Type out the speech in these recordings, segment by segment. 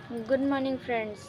Good morning friends.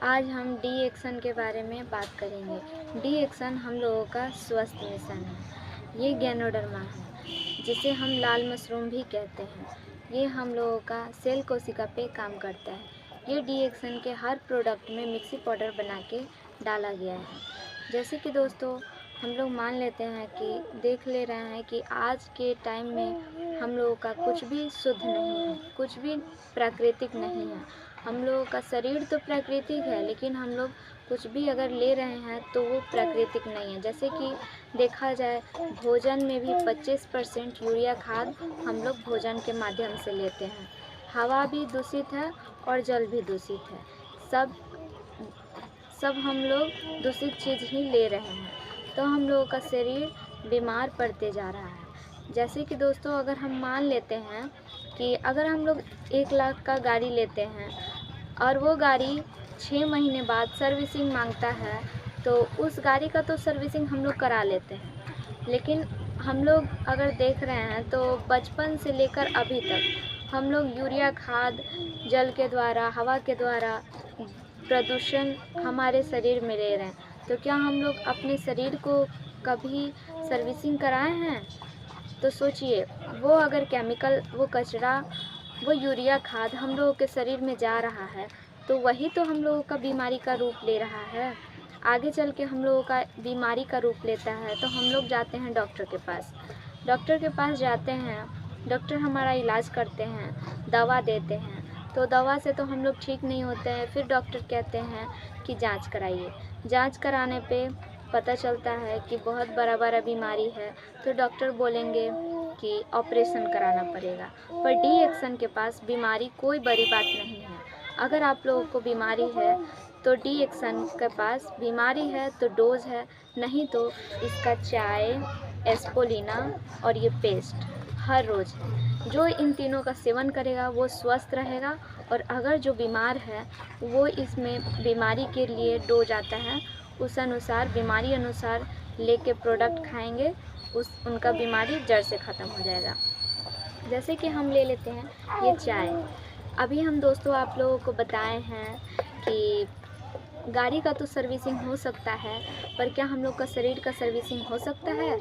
आज हम D action के बारे में बात करेंगे। डी एक्शन हम लोगों का स्वस्थ मिशन है। ये गैनोडर्मा है जिसे हम लाल मशरूम भी कहते हैं। ये हम लोगों का सेल कोशिका पे काम करता है। ये डी एक्शन के हर प्रोडक्ट में मिक्सी पाउडर बना के डाला गया है। जैसे कि दोस्तों हम लोग मान लेते हैं कि देख ले रहे हैं कि आज के टाइम में हम लोगों का कुछ भी शुद्ध नहीं है, कुछ भी प्राकृतिक नहीं है। हम लोगों का शरीर तो प्राकृतिक है, लेकिन हम लोग कुछ भी अगर ले रहे हैं तो वो प्राकृतिक नहीं है। जैसे कि देखा जाए भोजन में भी 25% यूरिया खाद हम लोग भोजन के माध्यम से लेते हैं। हवा भी दूषित है और जल भी दूषित है। सब हम लोग दूषित चीज़ ही ले रहे हैं, तो हम लोगों का शरीर बीमार पड़ते जा रहा है। जैसे कि दोस्तों अगर हम मान लेते हैं कि अगर हम लोग 1 लाख का गाड़ी लेते हैं और वो गाड़ी 6 महीने बाद सर्विसिंग मांगता है, तो उस गाड़ी का तो सर्विसिंग हम लोग करा लेते हैं। लेकिन हम लोग अगर देख रहे हैं तो बचपन से लेकर अभी तक हम लोग यूरिया खाद जल के द्वारा, हवा के द्वारा प्रदूषण हमारे शरीर में ले रहे हैं। तो क्या हम लोग अपने शरीर को कभी सर्विसिंग कराए हैं? तो सोचिए, वो अगर केमिकल, वो कचरा, वो यूरिया खाद हम लोगों के शरीर में जा रहा है, तो वही तो हम लोगों का बीमारी का रूप ले रहा है। आगे चल के हम लोगों का बीमारी का रूप लेता है, तो हम लोग जाते हैं डॉक्टर के पास। डॉक्टर के पास जाते हैं, डॉक्टर हमारा इलाज करते हैं, दवा देते हैं। तो दवा से तो हम लोग ठीक नहीं होते हैं। फिर डॉक्टर कहते हैं कि जांच कराइए। जांच कराने पे पता चलता है कि बहुत बड़ा बीमारी है, तो डॉक्टर बोलेंगे कि ऑपरेशन कराना पड़ेगा। पर डी एक्शन के पास बीमारी कोई बड़ी बात नहीं है। अगर आप लोगों को बीमारी है तो डी एक्शन के पास बीमारी है तो डोज है, नहीं तो इसका चाय, एस्पोलिना और ये पेस्ट हर रोज़ है। जो इन तीनों का सेवन करेगा वो स्वस्थ रहेगा, और अगर जो बीमार है वो इसमें बीमारी के लिए डोज आता है, उस अनुसार बीमारी अनुसार लेके प्रोडक्ट खाएंगे, उनका बीमारी जड़ से ख़त्म हो जाएगा। जैसे कि हम ले लेते हैं ये चाय। अभी हम दोस्तों आप लोगों को बताए हैं कि गाड़ी का तो सर्विसिंग हो सकता है, पर क्या हम लोग का शरीर का सर्विसिंग हो सकता है?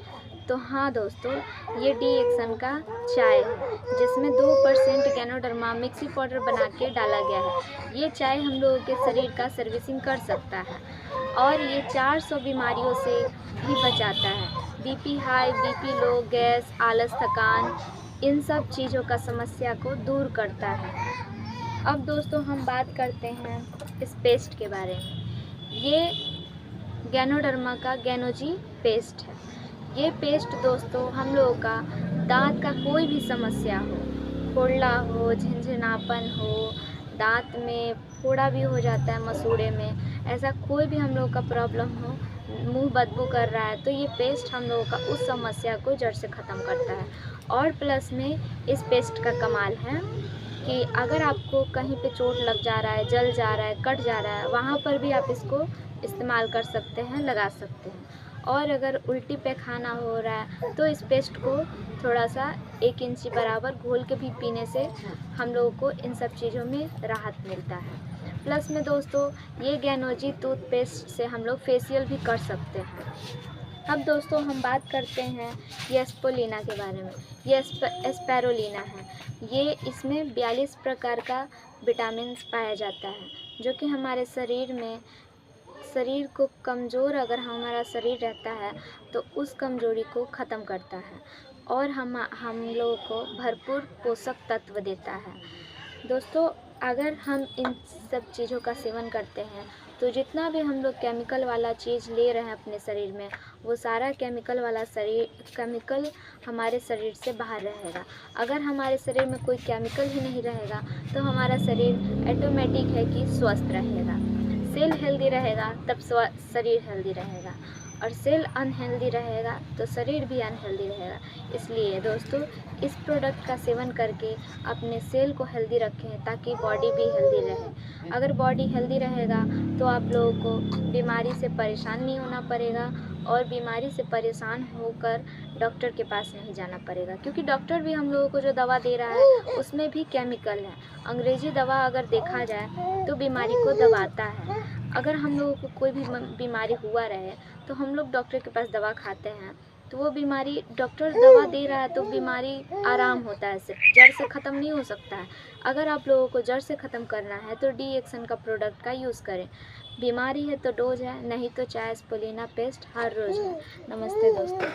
तो हाँ दोस्तों, ये डी एक्शन का चाय है जिसमें 2% गैनोडर्मा मिक्सी पाउडर बना के डाला गया है। ये चाय हम लोगों के शरीर का सर्विसिंग कर सकता है और ये 400 बीमारियों से भी बचाता है। BP high, BP low, gas, आलस, थकान, इन सब चीज़ों का समस्या को दूर करता है। अब दोस्तों हम बात करते हैं इस पेस्ट के बारे में। ये गैनोडर्मा का गैनोजी पेस्ट है। ये पेस्ट दोस्तों हम लोगों का दांत का कोई भी समस्या हो, फोड़ला हो, झिनझिनापन हो, दांत में फोड़ा भी हो जाता है मसूड़े में, ऐसा कोई भी हम लोग का प्रॉब्लम हो, मुंह बदबू कर रहा है, तो ये पेस्ट हम लोगों का उस समस्या को जड़ से ख़त्म करता है। और प्लस में इस पेस्ट का कमाल है कि अगर आपको कहीं पे चोट लग जा रहा है, जल जा रहा है, कट जा रहा है, वहाँ पर भी आप इसको इस्तेमाल कर सकते हैं, लगा सकते हैं। और अगर उल्टी पैखाना हो रहा है तो इस पेस्ट को थोड़ा सा 1 इंची बराबर घोल के भी पीने से हम लोगों को इन सब चीज़ों में राहत मिलता है। प्लस में दोस्तों ये गैनोजी टूथपेस्ट से हम लोग फेशियल भी कर सकते हैं। अब दोस्तों हम बात करते हैं ये एस्पोलिना के बारे में। ये एस्पेरुलिना है। ये इसमें 42 प्रकार का विटामिन्स पाया जाता है, जो कि हमारे शरीर को कमज़ोर, अगर हमारा शरीर रहता है तो उस कमज़ोरी को ख़त्म करता है और हम लोगों को भरपूर पोषक तत्व देता है। दोस्तों अगर हम इन सब चीज़ों का सेवन करते हैं तो जितना भी हम लोग केमिकल वाला चीज़ ले रहे हैं अपने शरीर में, वो सारा केमिकल हमारे शरीर से बाहर रहेगा। अगर हमारे शरीर में कोई केमिकल ही नहीं रहेगा तो हमारा शरीर ऑटोमेटिक है कि स्वस्थ रहेगा। सेल हेल्दी रहेगा तब शरीर हेल्दी रहेगा, और सेल अनहेल्दी रहेगा तो शरीर भी अनहेल्दी रहेगा। इसलिए दोस्तों इस प्रोडक्ट का सेवन करके अपने सेल को हेल्दी रखें ताकि बॉडी भी हेल्दी रहे। अगर बॉडी हेल्दी रहेगा तो आप लोगों को बीमारी से परेशान नहीं होना पड़ेगा और बीमारी से परेशान होकर डॉक्टर के पास नहीं जाना पड़ेगा, क्योंकि डॉक्टर भी हम लोगों को जो दवा दे रहा है उसमें भी केमिकल है। अंग्रेजी दवा अगर देखा जाए तो बीमारी को दबाता है। अगर हम लोगों को कोई भी बीमारी हुआ रहे तो हम लोग डॉक्टर के पास दवा खाते हैं, तो वो बीमारी डॉक्टर दवा दे रहा है तो बीमारी आराम होता है, सिर्फ जड़ से ख़त्म नहीं हो सकता है। अगर आप लोगों को जड़ से ख़त्म करना है तो डी एक्शन का प्रोडक्ट का यूज़ करें। बीमारी है तो डोज है, नहीं तो चाय स्पोलिना पेस्ट हर रोज़ है। नमस्ते दोस्तों।